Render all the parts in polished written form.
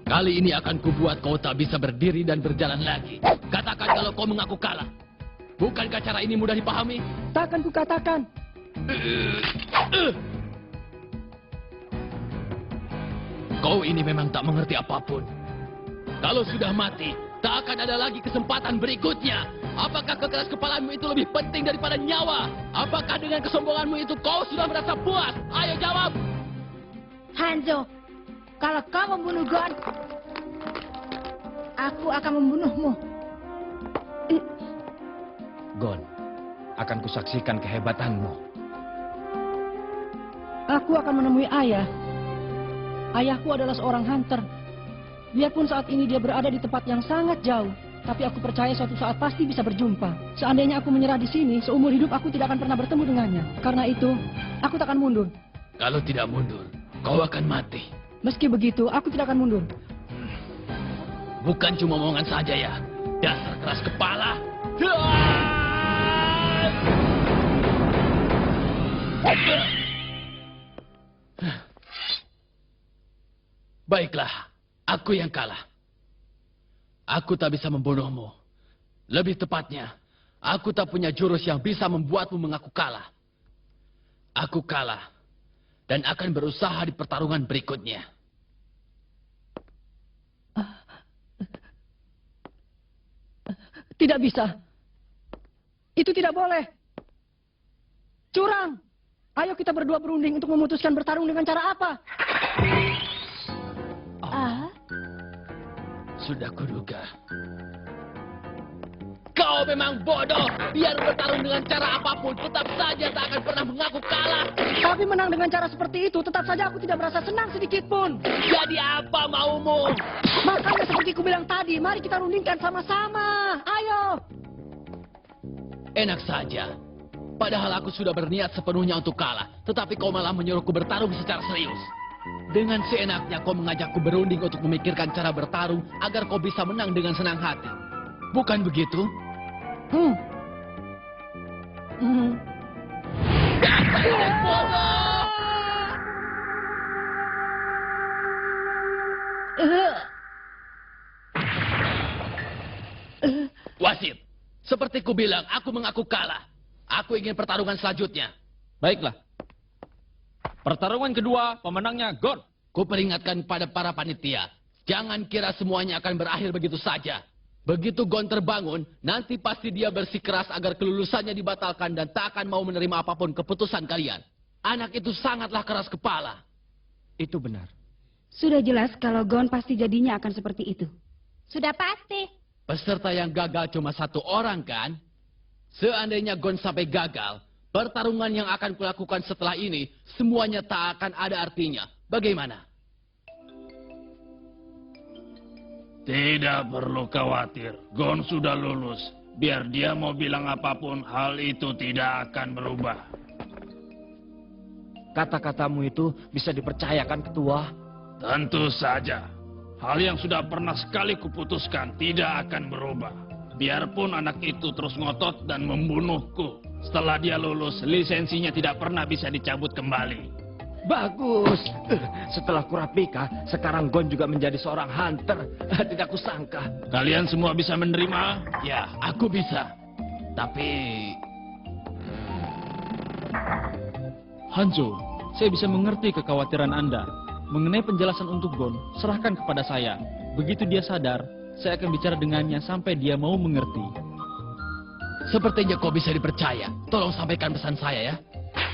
Kali ini akan kubuat kau tak bisa berdiri dan berjalan lagi. Katakan kalau kau mengaku kalah. Bukankah cara ini mudah dipahami? Takkan kukatakan. Kau ini memang tak mengerti apapun. Kalau sudah mati, tak akan ada lagi kesempatan berikutnya. Apakah kekeras kepalamu itu lebih penting daripada nyawa? Apakah dengan kesombonganmu itu kau sudah merasa puas? Ayo jawab! Hanzo, kalau kau membunuh Gon, aku akan membunuhmu. Gon, akan kusaksikan kehebatanmu. Aku akan menemui ayah. Ayahku adalah seorang hunter. Biarpun saat ini dia berada di tempat yang sangat jauh, tapi aku percaya suatu saat pasti bisa berjumpa. Seandainya aku menyerah di sini, seumur hidup aku tidak akan pernah bertemu dengannya. Karena itu, aku tak akan mundur. Kalau tidak mundur, kau akan mati. Meski begitu, aku tidak akan mundur. Bukan cuma omongan saja ya. Dasar keras kepala. Baiklah, aku yang kalah. Aku tak bisa membunuhmu. Lebih tepatnya, aku tak punya jurus yang bisa membuatmu mengaku kalah. Aku kalah dan akan berusaha di pertarungan berikutnya. Tidak bisa. Itu tidak boleh. Curang. Ayo kita berdua berunding untuk memutuskan bertarung dengan cara apa? Sudah kuduga. Kau memang bodoh. Biar bertarung dengan cara apapun, tetap saja tak akan pernah mengaku kalah. Tapi menang dengan cara seperti itu, tetap saja aku tidak merasa senang sedikit pun. Jadi apa maumu? Makanya seperti ku bilang tadi, mari kita rundingkan sama-sama. Ayo. Enak saja. Padahal aku sudah berniat sepenuhnya untuk kalah. Tetapi kau malah menyuruhku bertarung secara serius. Dengan seenaknya kau mengajakku berunding untuk memikirkan cara bertarung agar kau bisa menang dengan senang hati. Bukan begitu? Dasar orang bodoh! Wasit, seperti ku bilang, aku mengaku kalah. Aku ingin pertarungan selanjutnya. Baiklah. Pertarungan kedua, pemenangnya Gon. Ku peringatkan pada para panitia, jangan kira semuanya akan berakhir begitu saja. Begitu Gon terbangun, nanti pasti dia bersikeras agar kelulusannya dibatalkan dan tak akan mau menerima apapun keputusan kalian. Anak itu sangatlah keras kepala. Itu benar. Sudah jelas kalau Gon pasti jadinya akan seperti itu. Sudah pasti. Peserta yang gagal cuma satu orang kan? Seandainya Gon sampai gagal, pertarungan yang akan kulakukan setelah ini, semuanya tak akan ada artinya. Bagaimana? Tidak perlu khawatir, Gon sudah lulus. Biar dia mau bilang apapun, hal itu tidak akan berubah. Kata-katamu itu bisa dipercayakan, Ketua? Tentu saja. Hal yang sudah pernah sekali kuputuskan tidak akan berubah. Biarpun anak itu terus ngotot dan membunuhku. Setelah dia lulus, lisensinya tidak pernah bisa dicabut kembali. Bagus. Setelah Kurapika, sekarang Gon juga menjadi seorang hunter. Tidak kusangka. Kalian semua bisa menerima? Ya, aku bisa. Tapi... Hanzo, saya bisa mengerti kekhawatiran Anda. Mengenai penjelasan untuk Gon, serahkan kepada saya. Begitu dia sadar, saya akan bicara dengannya sampai dia mau mengerti. Sepertinya kau bisa dipercaya. Tolong sampaikan pesan saya ya.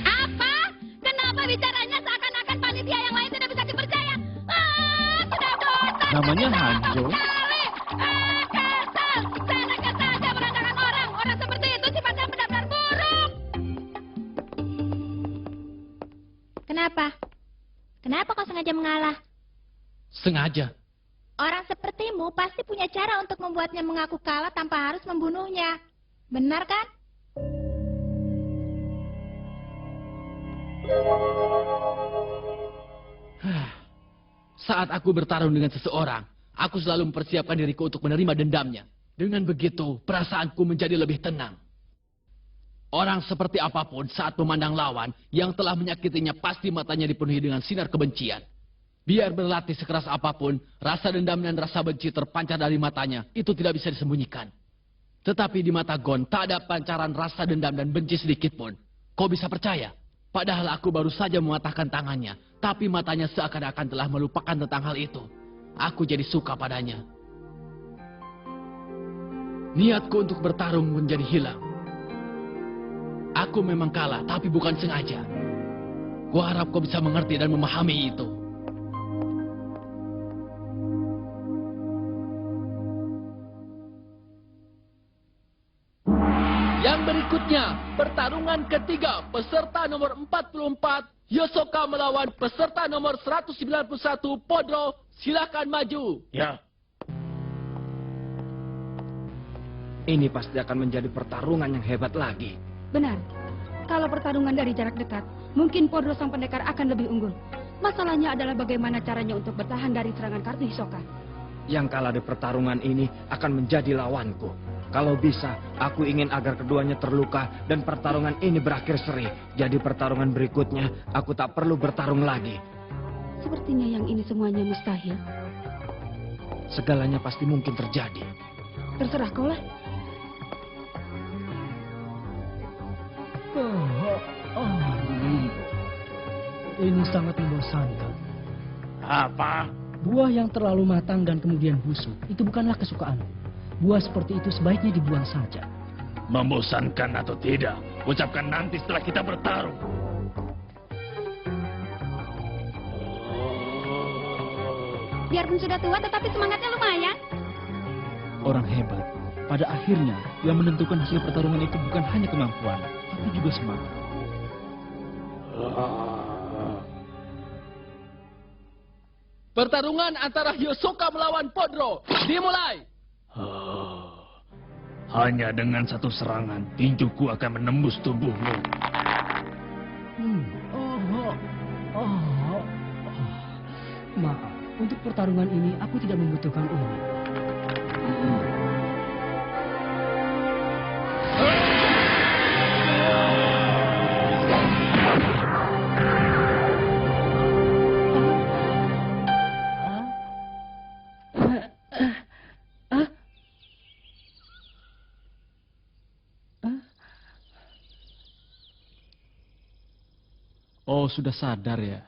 Apa? Kenapa bicaranya seakan-akan panitia yang lain tidak bisa dipercaya? Sudah bosan. Namanya Hanzo. Sekali. Kesal. Seenaknya saja merendahkan orang. Orang seperti itu sifatnya benar-benar buruk. Kenapa? Kenapa kau sengaja mengalah? Sengaja. Orang sepertimu pasti punya cara untuk membuatnya mengaku kalah tanpa harus membunuhnya. Benar kan? Saat aku bertarung dengan seseorang, aku selalu mempersiapkan diriku untuk menerima dendamnya. Dengan begitu, perasaanku menjadi lebih tenang. Orang seperti apapun saat memandang lawan yang telah menyakitinya pasti matanya dipenuhi dengan sinar kebencian. Biar berlatih sekeras apapun, rasa dendam dan rasa benci terpancar dari matanya. Itu tidak bisa disembunyikan. Tetapi di mata Gon, tak ada pancaran rasa dendam dan benci sedikit pun. Kau bisa percaya? Padahal aku baru saja mematahkan tangannya. Tapi matanya seakan-akan telah melupakan tentang hal itu. Aku jadi suka padanya. Niatku untuk bertarung menjadi hilang. Aku memang kalah, tapi bukan sengaja. Gua harap kau bisa mengerti dan memahami itu. Yang berikutnya, pertarungan ketiga, peserta nomor 44, Yosoka melawan peserta nomor 191, Podro. Silakan maju. Ya, Ini pasti akan menjadi pertarungan yang hebat lagi. Benar. Kalau pertarungan dari jarak dekat, mungkin Podro sang pendekar akan lebih unggul. Masalahnya adalah bagaimana caranya untuk bertahan dari serangan kartu Hisoka. Yang kalah di pertarungan ini akan menjadi lawanku. Kalau bisa, aku ingin agar keduanya terluka dan pertarungan ini berakhir seri. Jadi pertarungan berikutnya, aku tak perlu bertarung lagi. Sepertinya yang ini semuanya mustahil. Segalanya pasti mungkin terjadi. Terserah kau lah. Ini sangat membosankan. apa? Buah yang terlalu matang dan kemudian busuk, itu bukanlah kesukaan. Buah seperti itu sebaiknya dibuang saja. Membosankan atau tidak? Ucapkan nanti setelah kita bertarung. Biarpun sudah tua, tetapi semangatnya lumayan. Orang hebat, pada akhirnya yang menentukan hasil pertarungan itu bukan hanya kemampuan, tapi juga semangat. Pertarungan antara Yosoka melawan Podro. Dimulai. Hanya dengan satu serangan, tinjuku akan menembus tubuhmu. Maaf, untuk pertarungan ini aku tidak membutuhkan ini. Oh, sudah sadar ya?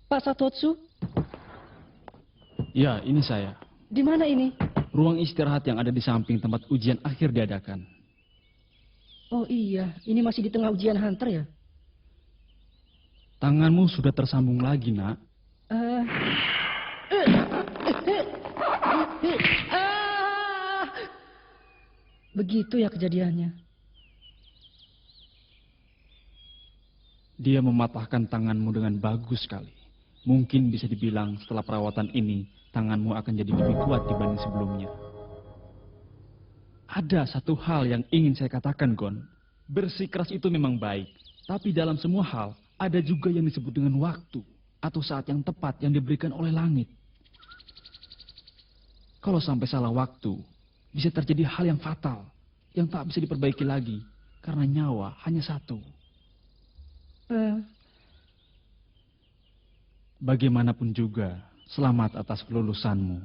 Pak Satotsu, Ya, ini saya. di mana ini? Ruang istirahat yang ada di samping tempat ujian akhir diadakan. Oh iya, ini masih di tengah ujian hunter ya? Tanganmu sudah tersambung lagi, nak. Begitu ya kejadiannya. Dia mematahkan tanganmu dengan bagus sekali. Mungkin bisa dibilang setelah perawatan ini, tanganmu akan jadi lebih kuat dibanding sebelumnya. Ada satu hal yang ingin saya katakan, Gon. Bersikeras itu memang baik. Tapi dalam semua hal, ada juga yang disebut dengan waktu. Atau saat yang tepat yang diberikan oleh langit. Kalau sampai salah waktu, bisa terjadi hal yang fatal. Yang tak bisa diperbaiki lagi. Karena nyawa hanya satu. Bagaimanapun juga, selamat atas kelulusanmu.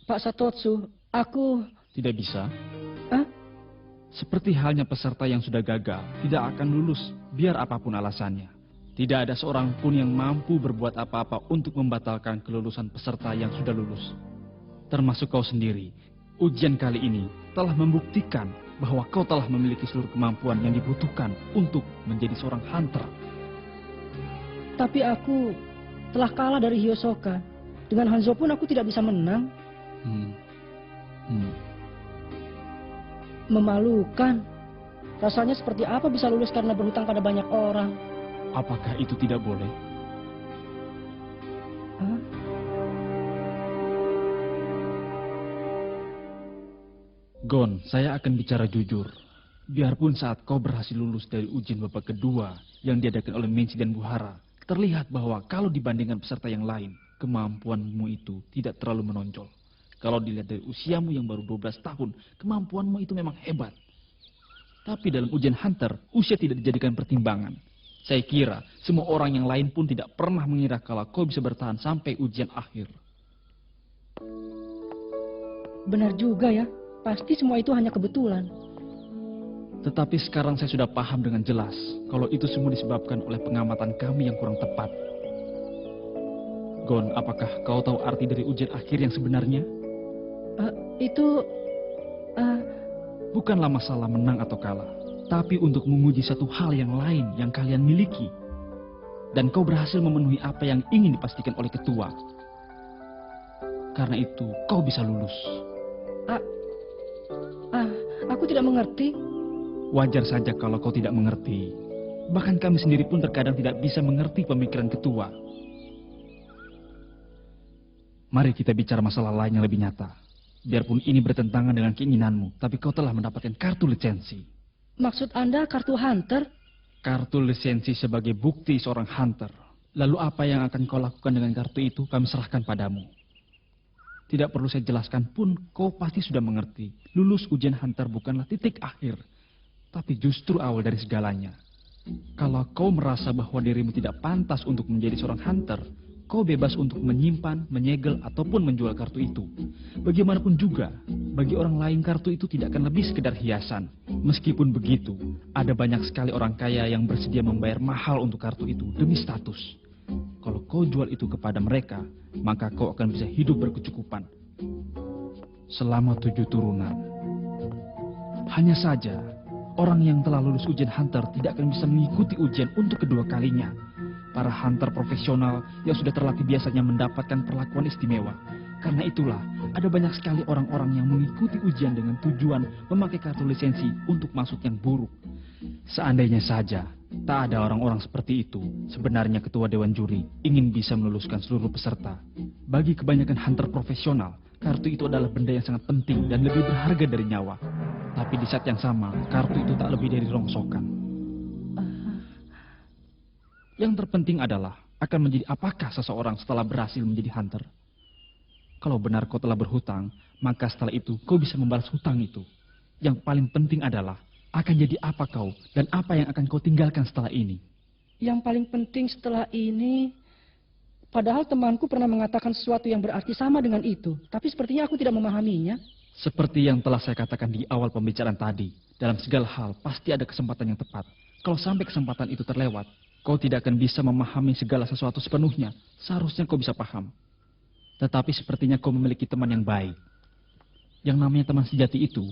Pak Satotsu, aku... Tidak bisa. Hah? Seperti halnya peserta yang sudah gagal, tidak akan lulus, biar apapun alasannya. Tidak ada seorang pun yang mampu berbuat apa-apa untuk membatalkan kelulusan peserta yang sudah lulus. Termasuk kau sendiri. Ujian kali ini telah membuktikan bahwa kau telah memiliki seluruh kemampuan yang dibutuhkan untuk menjadi seorang hunter. Tapi aku telah kalah dari Hiyosoka. Dengan Hanzo pun aku tidak bisa menang. Memalukan. Rasanya seperti apa bisa lulus karena berhutang pada banyak orang? Apakah itu tidak boleh? Hah? Gon, saya akan bicara jujur. Biarpun saat kau berhasil lulus dari ujian babak kedua yang diadakan oleh Menshi dan Buhara, terlihat bahwa kalau dibandingkan peserta yang lain, kemampuanmu itu tidak terlalu menonjol. Kalau dilihat dari usiamu yang baru 12 tahun, kemampuanmu itu memang hebat. Tapi dalam ujian hunter, usia tidak dijadikan pertimbangan. Saya kira semua orang yang lain pun tidak pernah mengira kalau kau bisa bertahan sampai ujian akhir. Benar juga ya, pasti semua itu hanya kebetulan. Tetapi sekarang saya sudah paham dengan jelas kalau itu semua disebabkan oleh pengamatan kami yang kurang tepat. Gon, apakah kau tahu arti dari ujian akhir yang sebenarnya? Bukanlah masalah menang atau kalah, tapi untuk menguji satu hal yang lain yang kalian miliki. Dan kau berhasil memenuhi apa yang ingin dipastikan oleh ketua. Karena itu, kau bisa lulus. Aku tidak mengerti. Wajar saja kalau kau tidak mengerti. Bahkan kami sendiri pun terkadang tidak bisa mengerti pemikiran ketua. Mari kita bicara masalah lain yang lebih nyata. Biarpun ini bertentangan dengan keinginanmu, tapi kau telah mendapatkan kartu lisensi. Maksud Anda kartu hunter? Kartu lisensi sebagai bukti seorang hunter. Lalu apa yang akan kau lakukan dengan kartu itu kami serahkan padamu. Tidak perlu saya jelaskan pun, kau pasti sudah mengerti. Lulus ujian hunter bukanlah titik akhir, tapi justru awal dari segalanya. Kalau kau merasa bahwa dirimu tidak pantas untuk menjadi seorang hunter, kau bebas untuk menyimpan, menyegel, ataupun menjual kartu itu. Bagaimanapun juga, bagi orang lain kartu itu tidak akan lebih sekedar hiasan. Meskipun begitu, ada banyak sekali orang kaya yang bersedia membayar mahal untuk kartu itu demi status. Kalau kau jual itu kepada mereka, maka kau akan bisa hidup berkecukupan selama 7 turunan. Hanya saja, orang yang telah lulus ujian hunter tidak akan bisa mengikuti ujian untuk kedua kalinya. Para hunter profesional yang sudah terlatih biasanya mendapatkan perlakuan istimewa. Karena itulah, ada banyak sekali orang-orang yang mengikuti ujian dengan tujuan memakai kartu lisensi untuk maksud yang buruk. Seandainya saja, tak ada orang-orang seperti itu, sebenarnya ketua dewan juri ingin bisa meluluskan seluruh peserta. Bagi kebanyakan hunter profesional, kartu itu adalah benda yang sangat penting dan lebih berharga dari nyawa. Tapi di saat yang sama, kartu itu tak lebih dari rongsokan. Yang terpenting adalah akan menjadi apakah seseorang setelah berhasil menjadi hunter. Kalau benar kau telah berhutang, maka setelah itu kau bisa membalas hutang itu. Yang paling penting adalah akan jadi apa kau dan apa yang akan kau tinggalkan setelah ini. Yang paling penting setelah ini, padahal temanku pernah mengatakan sesuatu yang berarti sama dengan itu. Tapi sepertinya aku tidak memahaminya. Seperti yang telah saya katakan di awal pembicaraan tadi, dalam segala hal pasti ada kesempatan yang tepat. Kalau sampai kesempatan itu terlewat, kau tidak akan bisa memahami segala sesuatu sepenuhnya. Seharusnya kau bisa paham. Tetapi sepertinya kau memiliki teman yang baik. Yang namanya teman sejati itu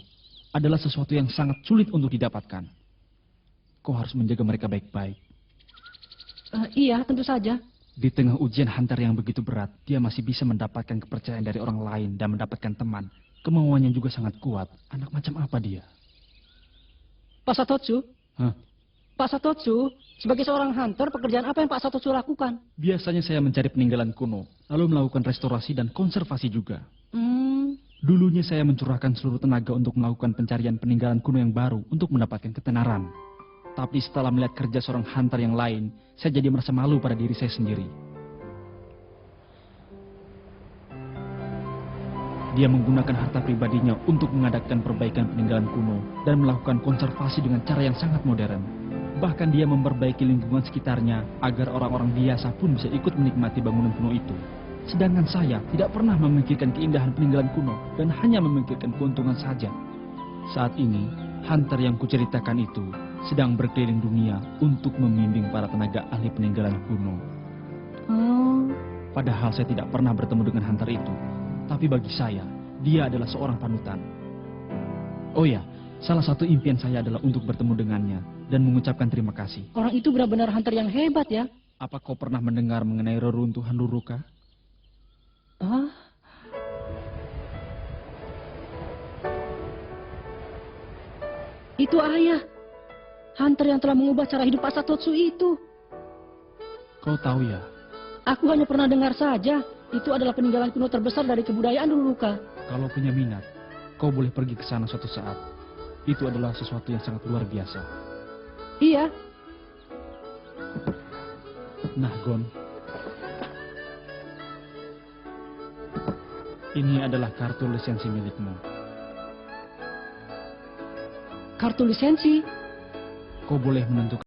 adalah sesuatu yang sangat sulit untuk didapatkan. Kau harus menjaga mereka baik-baik. Iya, tentu saja. Di tengah ujian hunter yang begitu berat, dia masih bisa mendapatkan kepercayaan dari orang lain dan mendapatkan teman. Kemauannya juga sangat kuat. Anak macam apa dia? Pak Satotsu? Hah? Pak Satotsu, sebagai seorang hunter, pekerjaan apa yang Pak Satotsu lakukan? Biasanya saya mencari peninggalan kuno, lalu melakukan restorasi dan konservasi juga. Hmm, Dulunya saya mencurahkan seluruh tenaga untuk melakukan pencarian peninggalan kuno yang baru untuk mendapatkan ketenaran. Tapi setelah melihat kerja seorang hunter yang lain, saya jadi merasa malu pada diri saya sendiri. Dia menggunakan harta pribadinya untuk mengadakan perbaikan peninggalan kuno dan melakukan konservasi dengan cara yang sangat modern. Bahkan dia memperbaiki lingkungan sekitarnya agar orang-orang biasa pun bisa ikut menikmati bangunan kuno itu. Sedangkan saya tidak pernah memikirkan keindahan peninggalan kuno dan hanya memikirkan keuntungan saja. Saat ini, hunter yang kuceritakan itu sedang berkeliling dunia untuk membimbing para tenaga ahli peninggalan kuno. Padahal saya tidak pernah bertemu dengan hunter itu. Tapi bagi saya, dia adalah seorang panutan. Oh ya, salah satu impian saya adalah untuk bertemu dengannya dan mengucapkan terima kasih. orang itu benar-benar hunter yang hebat ya. Apa kau pernah mendengar mengenai reruntuhan Ruruka? Ah, itu ayah. Hunter yang telah mengubah cara hidup Pak Satotsu itu. Kau tahu ya, Aku hanya pernah dengar saja. Itu adalah peninggalan kuno terbesar dari kebudayaan Ruruka. kalau punya minat, kau boleh pergi ke sana suatu saat. Itu adalah sesuatu yang sangat luar biasa. Iya, Nah, Gon. Ini adalah kartu lisensi milikmu. kartu lisensi. Kau boleh menentukan